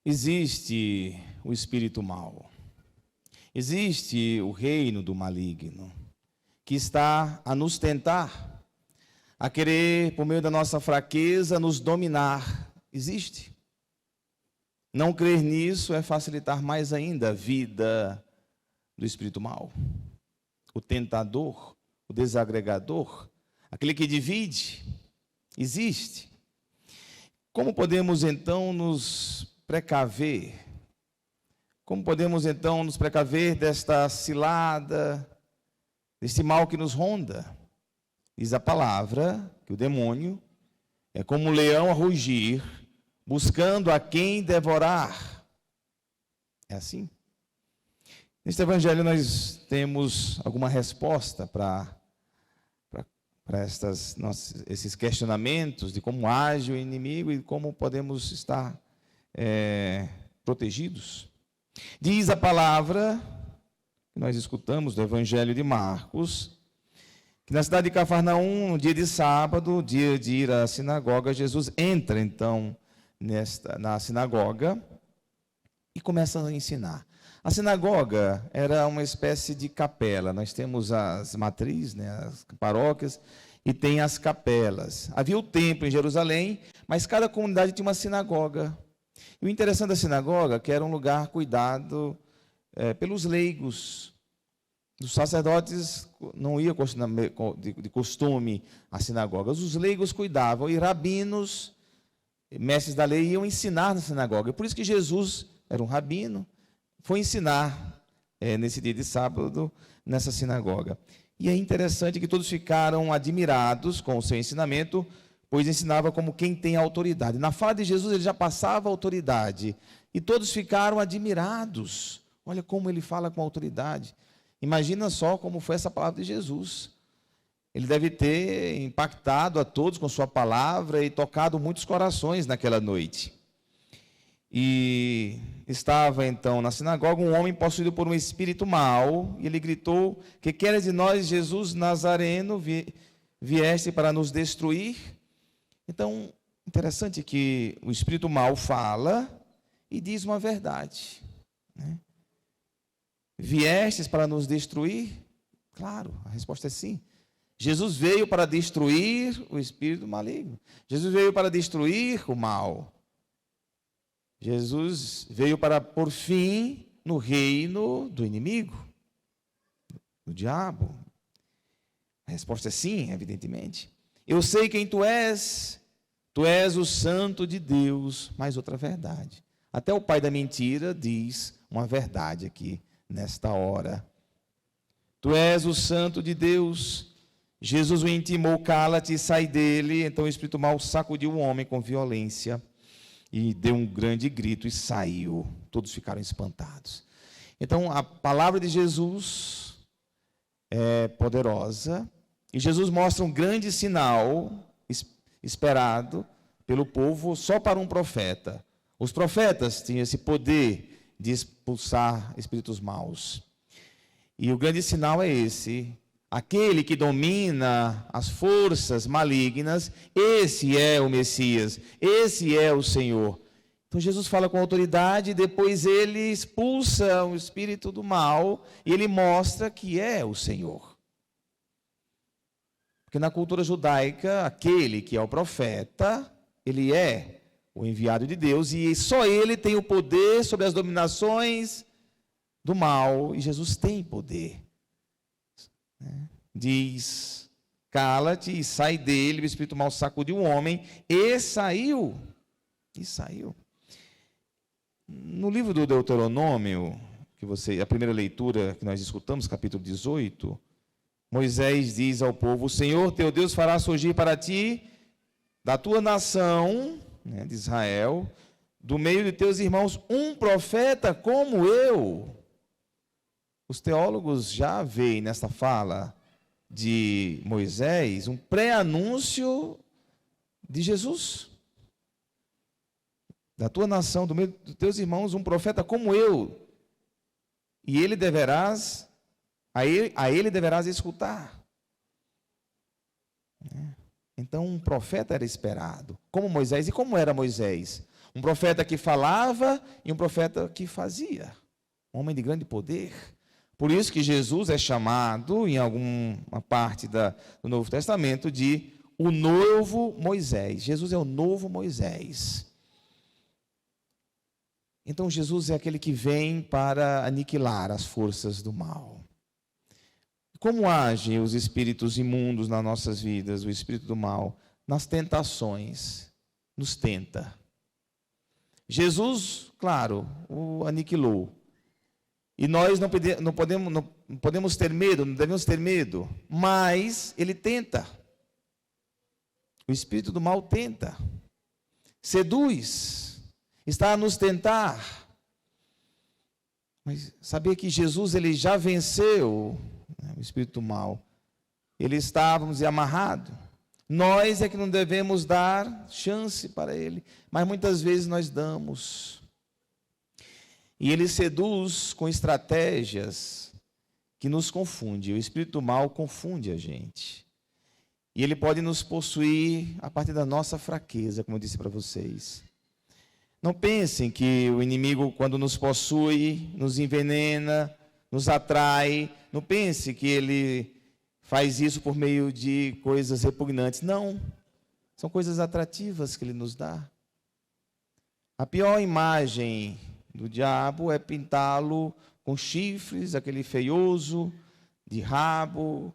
Existe o espírito mau, existe o reino do maligno, que está a nos tentar, a querer, por meio da nossa fraqueza, nos dominar. Existe. Não crer nisso é facilitar mais ainda a vida do espírito mau. O tentador, o desagregador, aquele que divide, existe. Como podemos então nos precaver? Como podemos então nos precaver desta cilada, deste mal que nos ronda? Diz a palavra que o demônio é como um leão a rugir, buscando a quem devorar. É assim? Neste evangelho nós temos alguma resposta para esses questionamentos de como age o inimigo e como podemos estar protegidos. Diz a palavra que nós escutamos do Evangelho de Marcos, que na cidade de Cafarnaum, no dia de sábado, dia de ir à sinagoga, Jesus entra então na sinagoga e começa a ensinar. A sinagoga era uma espécie de capela. Nós temos as matrizes, as paróquias, e tem as capelas. Havia o templo em Jerusalém, mas cada comunidade tinha uma sinagoga. E o interessante da sinagoga é que era um lugar cuidado pelos leigos. Os sacerdotes não iam de costume às sinagogas. Os leigos cuidavam, e rabinos, mestres da lei, iam ensinar na sinagoga. E por isso que Jesus era um rabino, foi ensinar nesse dia de sábado, nessa sinagoga. E é interessante que todos ficaram admirados com o seu ensinamento, pois ensinava como quem tem autoridade. Na fala de Jesus, ele já passava autoridade. E todos ficaram admirados. Olha como ele fala com autoridade. Imagina só como foi essa palavra de Jesus. Ele deve ter impactado a todos com sua palavra e tocado muitos corações naquela noite. E estava então na sinagoga um homem possuído por um espírito mau, e ele gritou: que queres de nós, Jesus Nazareno, vieste para nos destruir? Então, interessante que o espírito mau fala e diz uma verdade, né? Viestes para nos destruir? Claro, a resposta é sim. Jesus veio para destruir o espírito maligno. Jesus veio para destruir o mal. Jesus veio para pôr fim no reino do inimigo, do diabo. A resposta é sim, evidentemente. Eu sei quem tu és o santo de Deus. Mais outra verdade. Até o pai da mentira diz uma verdade aqui, nesta hora. Tu és o santo de Deus. Jesus o intimou: cala-te e sai dele. Então o espírito mau sacudiu o homem com violência e deu um grande grito e saiu. Todos ficaram espantados. Então, a palavra de Jesus é poderosa. E Jesus mostra um grande sinal esperado pelo povo só para um profeta. Os profetas tinham esse poder de expulsar espíritos maus. E o grande sinal é esse. Aquele que domina as forças malignas, esse é o Messias, esse é o Senhor. Então Jesus fala com autoridade, depois ele expulsa o espírito do mal e ele mostra que é o Senhor. Porque na cultura judaica, aquele que é o profeta, ele é o enviado de Deus e só ele tem o poder sobre as dominações do mal, e Jesus tem poder. Diz: cala-te e sai dele. O espírito mau sacudiu o homem e saiu. No livro do Deuteronômio, a primeira leitura que nós escutamos, capítulo 18, Moisés diz ao povo: o Senhor teu Deus fará surgir para ti, da tua nação, de Israel, do meio de teus irmãos, um profeta como eu. Os teólogos já veem nesta fala de Moisés um pré-anúncio de Jesus. Da tua nação, do meio dos teus irmãos, um profeta como eu. E a ele deverás escutar. Então, um profeta era esperado, como Moisés. E como era Moisés? Um profeta que falava e um profeta que fazia. Um homem de grande poder. Por isso que Jesus é chamado, em alguma parte do Novo Testamento, de o novo Moisés. Jesus é o novo Moisés. Então, Jesus é aquele que vem para aniquilar as forças do mal. Como agem os espíritos imundos nas nossas vidas, o espírito do mal? Nas tentações, nos tenta. Jesus, claro, o aniquilou. E nós não podemos ter medo, não devemos ter medo, mas ele tenta. O espírito do mal tenta, seduz, está a nos tentar. Mas saber que Jesus ele já venceu, né, o espírito do mal. Ele está, vamos dizer, amarrado. Nós é que não devemos dar chance para ele, mas muitas vezes nós damos. E ele seduz com estratégias que nos confundem. O espírito do mal confunde a gente. E ele pode nos possuir a partir da nossa fraqueza, como eu disse para vocês. Não pensem que o inimigo, quando nos possui, nos envenena, nos atrai. Não pense que ele faz isso por meio de coisas repugnantes. Não. São coisas atrativas que ele nos dá. A pior imagem do diabo é pintá-lo com chifres, aquele feioso, de rabo,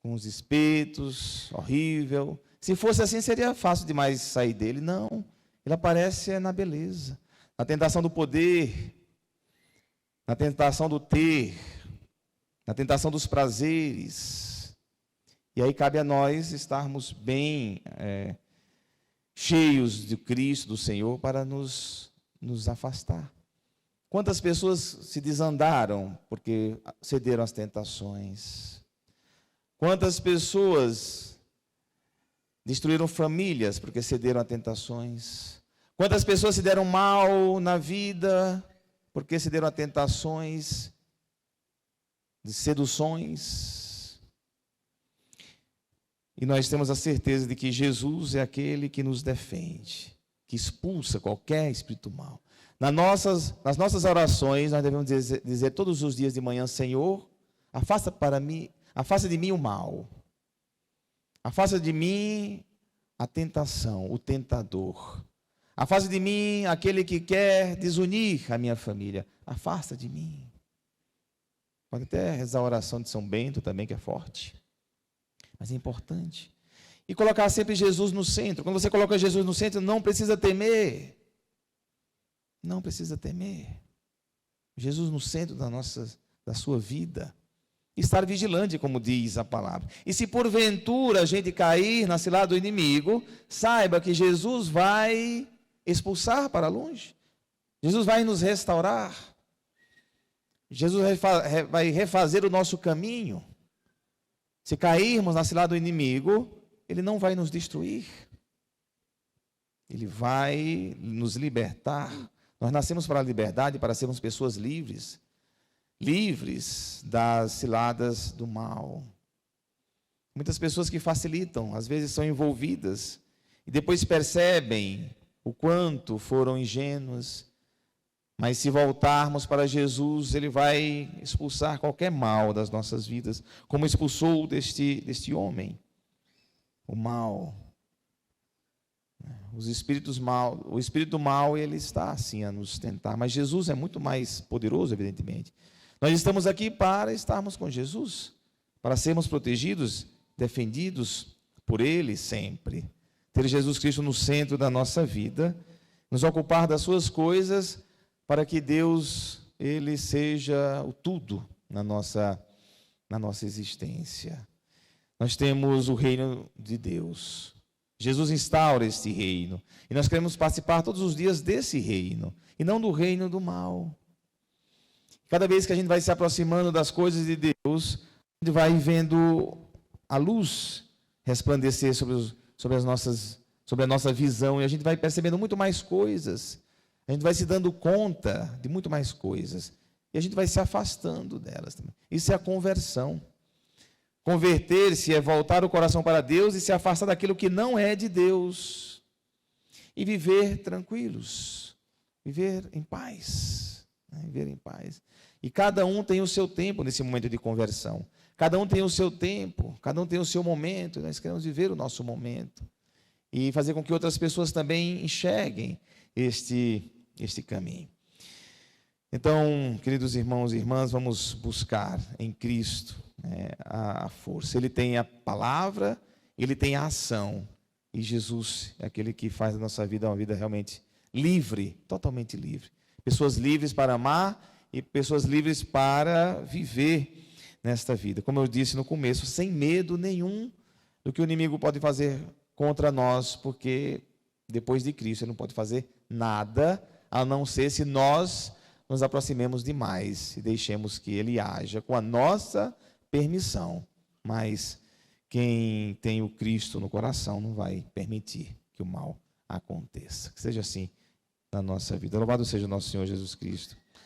com os espetos, horrível. Se fosse assim, seria fácil demais sair dele. Não, ele aparece na beleza, na tentação do poder, na tentação do ter, na tentação dos prazeres. E aí cabe a nós estarmos bem cheios de Cristo, do Senhor, para nos afastar. Quantas pessoas se desandaram porque cederam às tentações? Quantas pessoas destruíram famílias porque cederam a tentações? Quantas pessoas se deram mal na vida porque cederam a tentações, de seduções? E nós temos a certeza de que Jesus é aquele que nos defende, que expulsa qualquer espírito mal. Nas nossas orações, nós devemos dizer todos os dias de manhã: Senhor, afasta de mim o mal. Afasta de mim a tentação, o tentador. Afasta de mim aquele que quer desunir a minha família. Afasta de mim. Pode até rezar a oração de São Bento também, que é forte. Mas é importante. E colocar sempre Jesus no centro. Quando você coloca Jesus no centro, não precisa temer. Não precisa temer. Jesus no centro da sua vida. Estar vigilante, como diz a palavra. E se porventura a gente cair na cilada do inimigo, saiba que Jesus vai expulsar para longe. Jesus vai nos restaurar. Jesus vai refazer o nosso caminho. Se cairmos na cilada do inimigo, ele não vai nos destruir. Ele vai nos libertar. Nós nascemos para a liberdade, para sermos pessoas livres. Livres das ciladas do mal. Muitas pessoas que facilitam, às vezes são envolvidas, e depois percebem o quanto foram ingênuas. Mas se voltarmos para Jesus, ele vai expulsar qualquer mal das nossas vidas, como expulsou deste homem. O mal. O espírito do mal, ele está assim a nos tentar, mas Jesus é muito mais poderoso, evidentemente. Nós estamos aqui para estarmos com Jesus, para sermos protegidos, defendidos por Ele sempre. Ter Jesus Cristo no centro da nossa vida, nos ocupar das suas coisas, para que Deus, Ele seja o tudo na nossa existência. Nós temos o reino de Deus. Jesus instaura este reino. E nós queremos participar todos os dias desse reino, e não do reino do mal. Cada vez que a gente vai se aproximando das coisas de Deus, a gente vai vendo a luz resplandecer sobre a nossa visão, e a gente vai percebendo muito mais coisas. A gente vai se dando conta de muito mais coisas. E a gente vai se afastando delas também. Isso é a conversão. Converter-se é voltar o coração para Deus e se afastar daquilo que não é de Deus. e viver tranquilos, viver em paz, né? Viver em paz. E cada um tem o seu tempo nesse momento de conversão. Cada um tem o seu tempo, cada um tem o seu momento. Nós queremos viver o nosso momento e fazer com que outras pessoas também enxerguem este caminho. Então, queridos irmãos e irmãs, vamos buscar em Cristo, né, a força. Ele tem a palavra, ele tem a ação. E Jesus é aquele que faz a nossa vida uma vida realmente livre, totalmente livre. Pessoas livres para amar e pessoas livres para viver nesta vida. Como eu disse no começo, sem medo nenhum do que o inimigo pode fazer contra nós, porque depois de Cristo ele não pode fazer nada, a não ser se nós nos aproximemos demais e deixemos que ele haja com a nossa permissão. Mas quem tem o Cristo no coração não vai permitir que o mal aconteça. Que seja assim na nossa vida. Louvado seja o nosso Senhor Jesus Cristo.